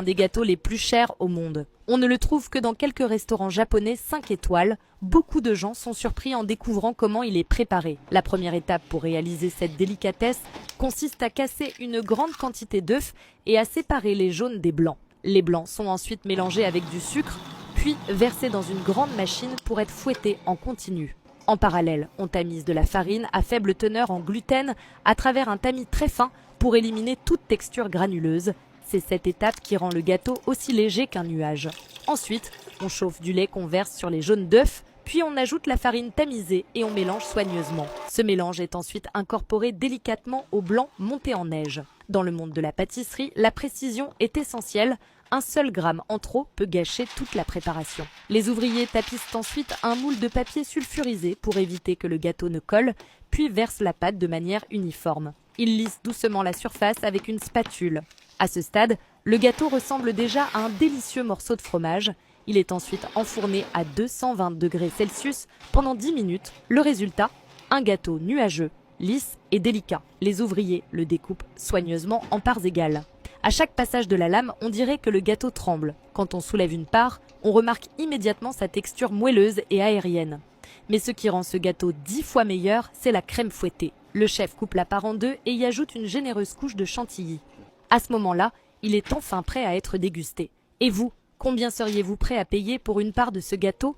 un des gâteaux les plus chers au monde. On ne le trouve que dans quelques restaurants japonais 5 étoiles. Beaucoup de gens sont surpris en découvrant comment il est préparé. La première étape pour réaliser cette délicatesse consiste à casser une grande quantité d'œufs et à séparer les jaunes des blancs. Les blancs sont ensuite mélangés avec du sucre, puis versés dans une grande machine pour être fouettés en continu. En parallèle, on tamise de la farine à faible teneur en gluten à travers un tamis très fin pour éliminer toute texture granuleuse. C'est cette étape qui rend le gâteau aussi léger qu'un nuage. Ensuite, on chauffe du lait qu'on verse sur les jaunes d'œufs, puis on ajoute la farine tamisée et on mélange soigneusement. Ce mélange est ensuite incorporé délicatement au blanc monté en neige. Dans le monde de la pâtisserie, la précision est essentielle. Un seul gramme en trop peut gâcher toute la préparation. Les ouvriers tapissent ensuite un moule de papier sulfurisé pour éviter que le gâteau ne colle, puis versent la pâte de manière uniforme. Ils lissent doucement la surface avec une spatule. À ce stade, le gâteau ressemble déjà à un délicieux morceau de fromage. Il est ensuite enfourné à 220 degrés Celsius pendant 10 minutes. Le résultat, un gâteau nuageux, lisse et délicat. Les ouvriers le découpent soigneusement en parts égales. À chaque passage de la lame, on dirait que le gâteau tremble. Quand on soulève une part, on remarque immédiatement sa texture moelleuse et aérienne. Mais ce qui rend ce gâteau 10 fois meilleur, c'est la crème fouettée. Le chef coupe la part en deux et y ajoute une généreuse couche de chantilly. À ce moment-là, il est enfin prêt à être dégusté. Et vous, combien seriez-vous prêt à payer pour une part de ce gâteau ?